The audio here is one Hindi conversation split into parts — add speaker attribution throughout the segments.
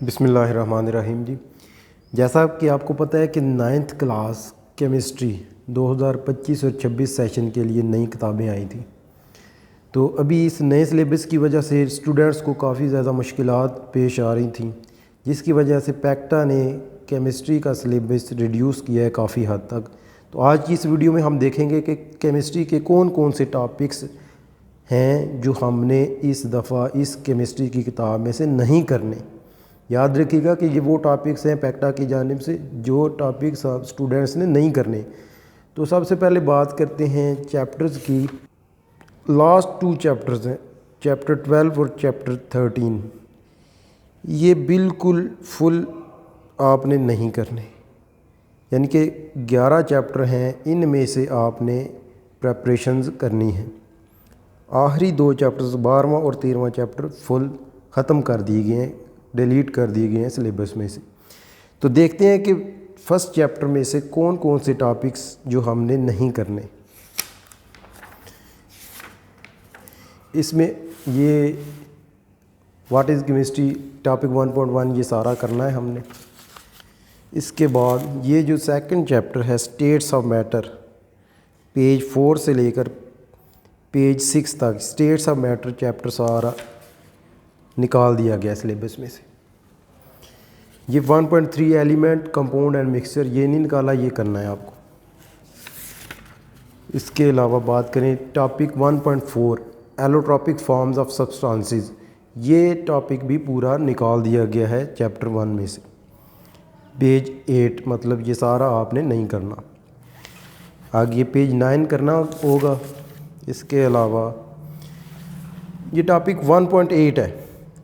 Speaker 1: बिस्मिल्लाहिर्रहमानिर्रहीम जी। जैसा कि आपको पता है कि 9th क्लास केमिस्ट्री 2025 और 26 सेशन के लिए नई किताबें आई थी। तो अभी इस नए सिलेबस की वजह से स्टूडेंट्स को काफ़ी ज़्यादा मुश्किलात पेश आ रही थी, जिसकी वजह से पैक्टा ने केमिस्ट्री का सिलेबस रिड्यूस किया है काफ़ी हद तक। तो आज की इस वीडियो में हम देखेंगे कि केमिस्ट्री के कौन कौन से टॉपिक्स हैं जो हमने इस दफ़ा इस केमिस्ट्री की किताब में से नहीं करने। याद रखिएगा कि ये वो टॉपिक्स हैं पैक्टा की जानिब से जो टॉपिक्स स्टूडेंट्स ने नहीं करने। तो सबसे पहले बात करते हैं चैप्टर्स की। लास्ट 2 चैप्टर्स हैं, चैप्टर 12 और चैप्टर 13। ये बिल्कुल फुल आपने नहीं करने, यानी कि 11 चैप्टर हैं, इनमें से आपने प्रेपरेशंस करनी है। आखिरी 2 चैप्टर्स 12वां और 13वां चैप्टर फुल ख़त्म कर दिए गए हैं, डिलीट कर दिए गए हैं सिलेबस में से। तो देखते हैं कि फर्स्ट चैप्टर में से कौन कौन से टॉपिक्स जो हमने नहीं करने। इसमें ये व्हाट इज़ केमिस्ट्री टॉपिक 1.1 ये सारा करना है हमने। इसके बाद ये जो सेकंड चैप्टर है स्टेट्स ऑफ मैटर, पेज 4 से लेकर पेज 6 तक स्टेट्स ऑफ मैटर चैप्टर सारा निकाल दिया गया सिलेबस में से। ये 1.3 एलिमेंट कंपाउंड एंड मिक्सचर ये नहीं निकाला, ये करना है आपको। इसके अलावा बात करें topic 1.4 allotropic forms of substances, ये टॉपिक भी पूरा निकाल दिया गया है चैप्टर 1 में से, पेज 8। मतलब ये सारा आपने नहीं करना, आगे पेज 9 करना होगा। इसके अलावा ये टॉपिक 1.8 है,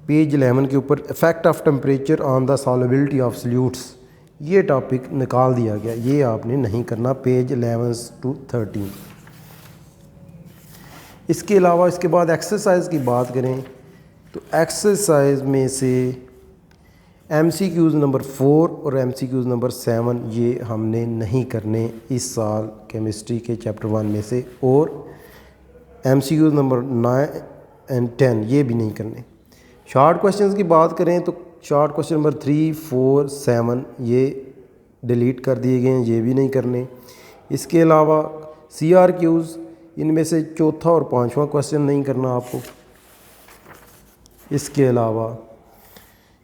Speaker 1: पेज 11 के ऊपर effect of temperature on the solubility of solutes, ये टॉपिक निकाल दिया गया, ये आपने नहीं करना, पेज 11 to 13। इसके अलावा इसके बाद एक्सरसाइज की बात करें तो एक्सरसाइज में से MCQs नंबर 4 और MCQs नंबर 7 ये हमने नहीं करने इस साल केमिस्ट्री के चैप्टर 1 में से, और MCQs नंबर 9 और 10 ये भी नहीं करने। शॉर्ट क्वेश्चंस की बात करें तो शॉर्ट क्वेश्चन नंबर 3, 4, 7 ये डिलीट कर दिए गए हैं, ये भी नहीं करने। इसके अलावा CRQs इनमें से चौथा और 5वां क्वेश्चन नहीं करना आपको। इसके अलावा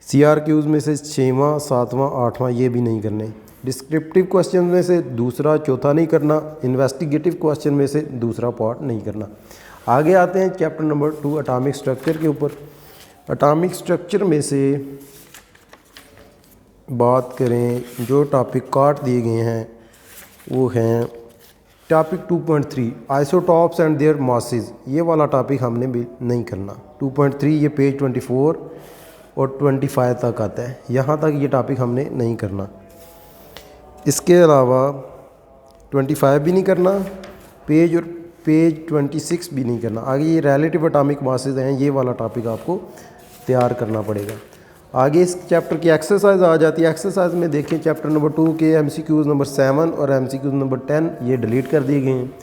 Speaker 1: CRQs में से 6वां, 7वां, 8वां ये भी नहीं करने। डिस्क्रिप्टिव क्वेश्चन में से दूसरा, चौथा नहीं करना। इन्वेस्टिगेटिव क्वेश्चन में से दूसरा पार्ट नहीं करना। आगे आते हैं चैप्टर नंबर 2 एटॉमिक स्ट्रक्चर के ऊपर। एटॉमिक स्ट्रक्चर में से बात करें, जो टॉपिक काट दिए गए हैं वो हैं topic 2.3 isotopes and there masses, ये वाला टॉपिक हमने भी नहीं करना। 2.3 ये पेज 24 और 25 तक आता है, यहाँ तक ये टॉपिक हमने नहीं करना। इसके अलावा 25 भी नहीं करना, पेज 26 भी नहीं करना। आगे ये रिलेटिव एटॉमिक मासेस हैं, ये वाला टॉपिक आपको तैयार करना पड़ेगा। आगे इस चैप्टर की एक्सरसाइज आ जाती है। एक्सरसाइज में देखें चैप्टर नंबर 2 के MCQs नंबर 7 और MCQs नंबर 10 ये डिलीट कर दिए गए हैं।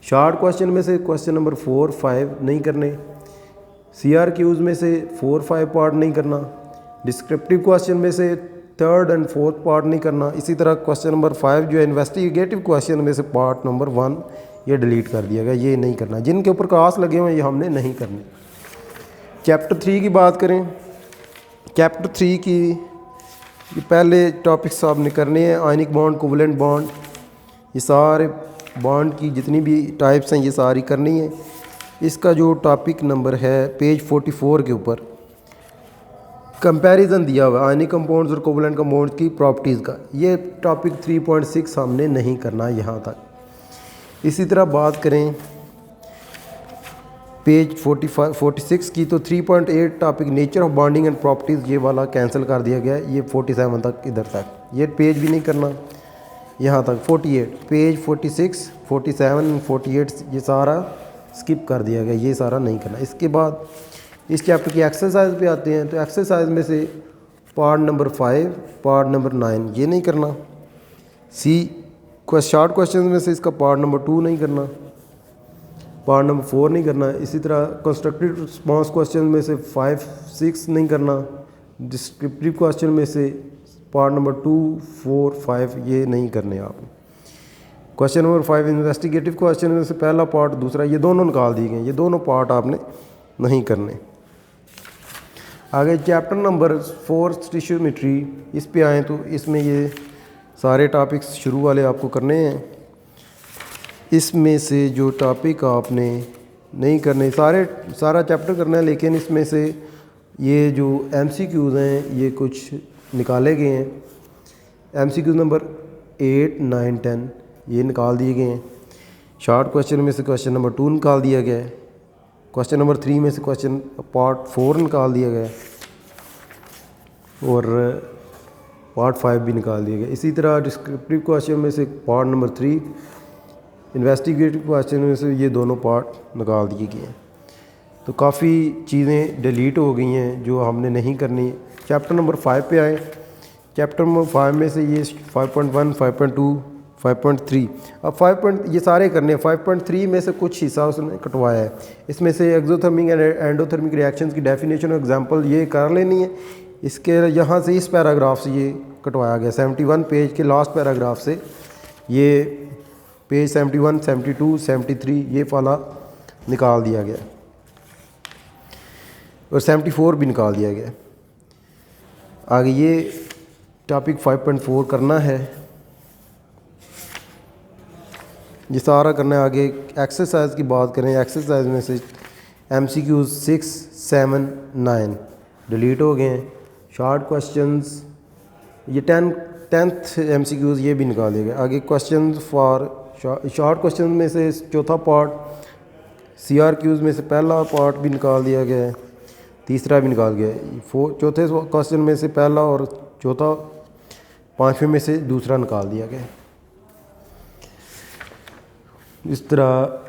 Speaker 1: शॉर्ट क्वेश्चन में से क्वेश्चन नंबर 4, 5 नहीं करने। CRQs में से 4, 5 पार्ट नहीं करना। डिस्क्रिप्टिव क्वेश्चन में से 3rd और 4th पार्ट नहीं करना। इसी तरह क्वेश्चन नंबर 5 जो है इन्वेस्टिगेटिव क्वेश्चन में से पार्ट नंबर 1 ये डिलीट कर दिया गया, ये नहीं करना। जिनके ऊपर क्रॉस लगे हुए हैं ये हमने नहीं करने। चैप्टर 3 की बात करें, चैप्टर 3 की ये पहले टॉपिक्स आपने करने हैं। आयनिक बॉन्ड, कोवलेंट बॉन्ड, ये सारे बॉन्ड की जितनी भी टाइप्स हैं ये सारी करनी है। इसका जो टॉपिक नंबर है पेज 44 के ऊपर कंपैरिजन दिया हुआ है आयनिक कंपाउंड्स और कोवलेंट कंपाउंड्स की प्रॉपर्टीज़ का, ये टॉपिक 3.6 हमने नहीं करना यहाँ तक। इसी तरह बात करें पेज 46 की तो 3.8 topic nature of bonding and properties, ये वाला कैंसिल कर दिया गया है। ये 47 तक इधर तक ये पेज भी नहीं करना, यहाँ तक 48 पेज 46, 47, 48 ये सारा स्किप कर दिया गया, ये सारा नहीं करना। इसके बाद इस चैप्टर की एक्सरसाइज पे आते हैं। तो एक्सरसाइज में से पार्ट नंबर 5, पार्ट नंबर 9 ये नहीं करना। शॉर्ट क्वेश्चन में से इसका पार्ट नंबर 2 नहीं करना, पार्ट नंबर 4 नहीं करना। इसी तरह कंस्ट्रक्टिव रिस्पांस क्वेश्चन में से 5, 6 नहीं करना। डिस्क्रिप्टिव क्वेश्चन में से पार्ट नंबर 2, 4, 5 ये नहीं करने आपने। क्वेश्चन नंबर 5 इन्वेस्टिगेटिव क्वेश्चन में से पहला पार्ट, दूसरा, ये दोनों निकाल दिए गए, ये दोनों पार्ट आपने नहीं करने। आगे चैप्टर नंबर 4 स्टिशियोमेट्री, इस पे आए तो इसमें ये सारे टॉपिक्स शुरू वाले आपको करने हैं। इसमें से जो टॉपिक आपने नहीं करने, सारा चैप्टर करना है, लेकिन इसमें से ये जो MCQs हैं ये कुछ निकाले गए हैं। MCQ नंबर 8, 9, 10 ये निकाल दिए गए हैं। शॉर्ट क्वेश्चन में से क्वेश्चन नंबर 2 निकाल दिया गया है। क्वेश्चन नंबर 3 में से क्वेश्चन पार्ट 4 निकाल दिया गया है और पार्ट 5 भी निकाल दिया गया। इसी तरह डिस्क्रिप्टिव क्वेश्चन में से पार्ट नंबर 3, इन्वेस्टिगेटिव क्वेश्चन में से ये दोनों पार्ट निकाल दिए गए हैं। तो काफ़ी चीज़ें डिलीट हो गई हैं जो हमने नहीं करनी। चैप्टर नंबर 5 पे आए। चैप्टर नंबर 5 में से ये 5.1, 5.2, 5.3, अब ये सारे करने हैं। 5.3 में से कुछ हिस्सा उसने कटवाया है। इसमें से एक्सोथर्मिक एंड एंडोथर्मिक रिएक्शंस की डेफिनेशन और एग्जांपल ये कर लेनी है। इसके यहाँ से इस पैराग्राफ से ये कटवाया गया, 71 पेज के लास्ट पैराग्राफ से ये पेज 71, 72, 73 ये वाला निकाल दिया गया और 74 भी निकाल दिया गया। आगे ये टॉपिक 5.4 करना है, ये सारा करना है। आगे एक्सरसाइज की बात करें, एक्सरसाइज में से MCQ 6, 7, 9 डिलीट हो गए हैं। शॉर्ट क्वेश्चंस ये 10th MCQs ये भी निकाल दिए गए। आगे क्वेश्चंस फॉर शॉर्ट क्वेश्चन में से चौथा पार्ट, CRQs में से पहला पार्ट भी निकाल दिया गया है, तीसरा भी निकाल गया है। चौथे क्वेश्चन में से पहला और चौथा, 5वें में से दूसरा निकाल दिया गया है। इस तरह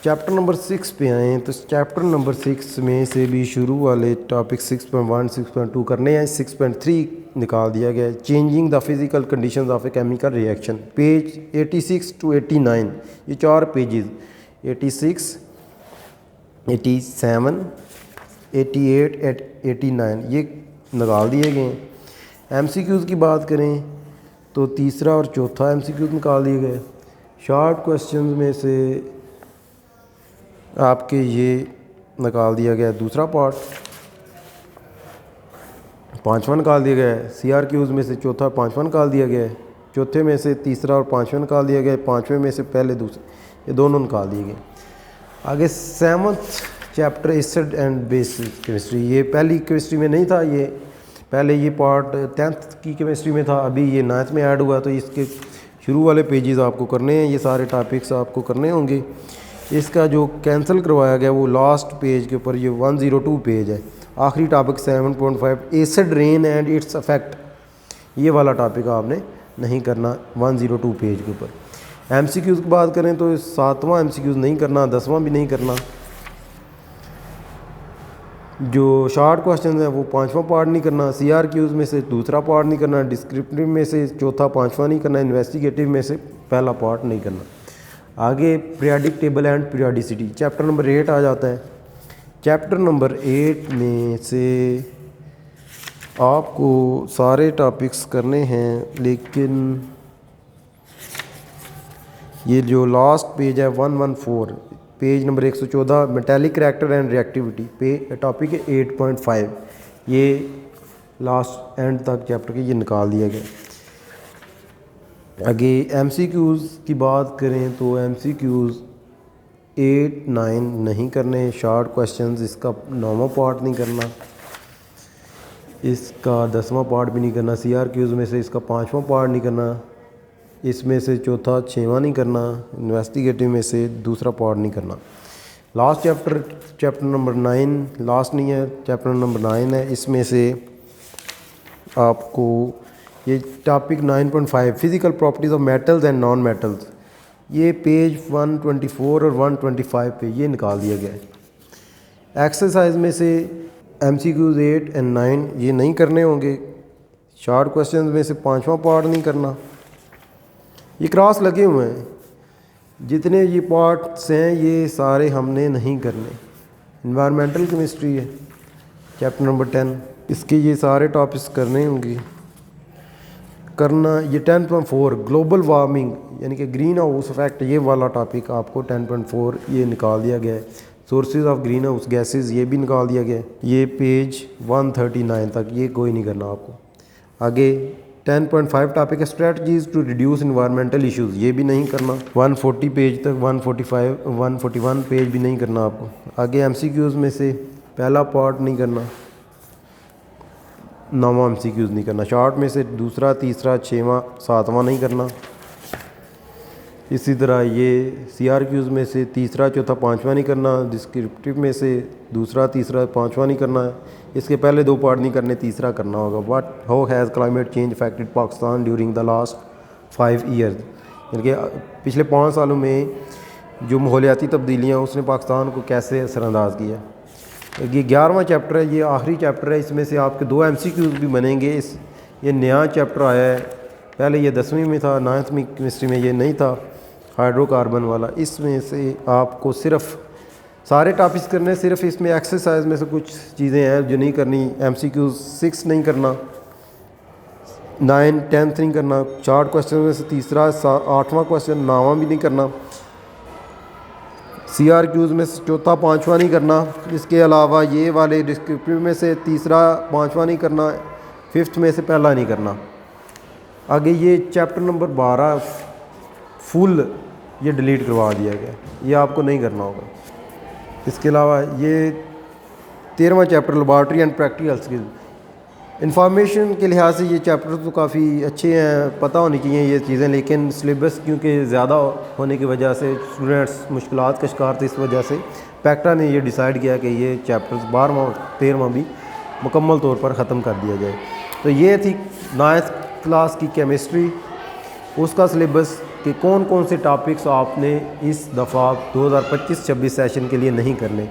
Speaker 1: चैप्टर नंबर 6 पे आए तो चैप्टर नंबर 6 में से भी शुरू वाले टॉपिक 6.1, 6.2 करने हैं। 6.3 निकाल दिया गया है, changing the physical conditions of a chemical reaction, page 86 to 89 ये 4 पेजेस, 86, 87, 88, 89 ये निकाल दिए गए हैं। MCQs की बात करें तो तीसरा और चौथा MCQs निकाल दिए गए। शॉर्ट क्वेश्चंस में से आपके ये निकाल दिया गया दूसरा पार्ट, 5वां निकाल दिया गया है। CRQs में से चौथा, 5वां निकाल दिया गया है। चौथे में से तीसरा और 5वां निकाल दिया गया है। 5वें में से पहले दूसरे, ये दोनों निकाल दिए गए। आगे 7th chapter acid and bases chemistry, ये पहली केमिस्ट्री में नहीं था, ये पहले ये पार्ट 10th की केमिस्ट्री में था, अभी ये 9th में ऐड हुआ। तो इसके शुरू वाले पेजेस आपको करने हैं, ये सारे टॉपिक्स आपको करने होंगे। इसका जो कैंसिल करवाया गया वो लास्ट पेज के ऊपर, ये 102 पेज है। आखिरी topic 7.5 acid rain and its effect, ये वाला टॉपिक आपने नहीं करना 102 पेज के ऊपर। MCQs की बात करें तो 7वां MCQs नहीं करना, 10वां भी नहीं करना। जो शॉर्ट क्वेश्चन है वो 5वां पार्ट नहीं करना, CRQs में से दूसरा पार्ट नहीं करना, डिस्क्रिप्टिव में से चौथा 5वां नहीं करना, इन्वेस्टिगेटिव में से पहला पार्ट नहीं करना। आगे periodic table and periodicity, chapter number 8 आ जाता है। चैप्टर नंबर 8 में से आपको सारे टॉपिक्स करने हैं, लेकिन ये जो लास्ट पेज है 114, page number 114, metallic character and reactivity, पे टॉपिक है 8.5, ये लास्ट एंड तक चैप्टर के ये निकाल दिया गया। आगे MCQs की बात करें तो MCQs 8, 9 नहीं करने। शॉर्ट क्वेश्चंस इसका 9वां पार्ट नहीं करना, इसका 10वां पार्ट भी नहीं करना। CRQs में से इसका 5वां पार्ट नहीं करना, इसमें से चौथा 6वां नहीं करना, इन्वेस्टिगेटिव में से दूसरा पार्ट नहीं करना। लास्ट चैप्टर नंबर 9 लास्ट नहीं है, चैप्टर नंबर 9 है। इसमें से आपको ये topic 9.5 physical properties of metals and non metals, ये पेज 124 और 125 पे ये निकाल दिया गया है। एक्सरसाइज में से MCQs 8 और 9 ये नहीं करने होंगे। शॉर्ट क्वेश्चन में से 5वां पार्ट नहीं करना। ये क्रॉस लगे हुए हैं, जितने ये पार्ट्स हैं ये सारे हमने नहीं करने। इन्वायरमेंटल केमिस्ट्री है चैप्टर नंबर 10, इसके ये सारे टॉपिक्स करने होंगे करना। ये 10.4 ग्लोबल वार्मिंग यानी कि ग्रीन हाउस इफेक्ट, ये वाला टॉपिक आपको 10.4 ये निकाल दिया गया है। Sources of green house gases ये भी निकाल दिया गया है। ये पेज 139 तक ये कोई नहीं करना आपको। आगे 10.5 टॉपिक है strategies to reduce environmental issues, ये भी नहीं करना। 140 पेज तक 145 141 पेज भी नहीं करना आपको। आगे MCQs में से पहला पार्ट नहीं करना, 9वां MCQs नहीं करना। शॉर्ट में से दूसरा, तीसरा, 6वां, 7वां नहीं करना। इसी तरह ये CRQs में से तीसरा, चौथा, 5वां नहीं करना। डिस्क्रिप्टिव में से दूसरा, तीसरा, 5वां नहीं करना है। इसके पहले 2 पार्ट नहीं करने, तीसरा करना होगा। What how has climate change affected Pakistan during the last 5 years, यानी कि पिछले 5 सालों में जो माहौलियाती तब्दीलियाँ उसने पाकिस्तान को कैसे असरअंदाज किया। ये 11वां चैप्टर है, ये आखिरी चैप्टर है। इसमें से आपके 2 MCQs भी बनेंगे। ये नया चैप्टर आया है, पहले ये 10वीं में था, 9वीं केमिस्ट्री में ये नहीं था, हाइड्रोकार्बन वाला। इसमें से आपको सिर्फ सारे टॉपिक्स करने, सिर्फ इसमें एक्सरसाइज में से कुछ चीज़ें हैं जो नहीं करनी। MCQs 6 नहीं करना, 9, 10 नहीं करना। 4 क्वेश्चन में से तीसरा, 8वां क्वेश्चन, 9वां भी नहीं करना। CRQs में से चौथा, 5वां नहीं करना। इसके अलावा ये वाले डिस्क्रिप्टिव में से तीसरा, 5वां नहीं करना। 5th में से पहला नहीं करना। आगे ये चैप्टर नंबर 12 फुल ये डिलीट करवा दिया गया, ये आपको नहीं करना होगा। इसके अलावा ये 13वां chapter laboratory and practical skill. Information के लिहाज से ये चैप्टर तो काफ़ी अच्छे हैं, पता होनी चाहिए ये चीज़ें, लेकिन सिलेबस क्योंकि ज़्यादा होने की वजह से स्टूडेंट्स मुश्किलात का शिकार थे। इस वजह से पैक्टा ने ये डिसाइड किया कि ये चैप्टर्स 12वां और 13वां भी मुकम्मल तौर पर ख़त्म कर दिया जाए। तो ये थी 9th क्लास की केमिस्ट्री, उसका सिलेबस कि कौन कौन से टॉपिक्स आपने इस दफ़ा 2025-26 सेशन के लिए नहीं करने।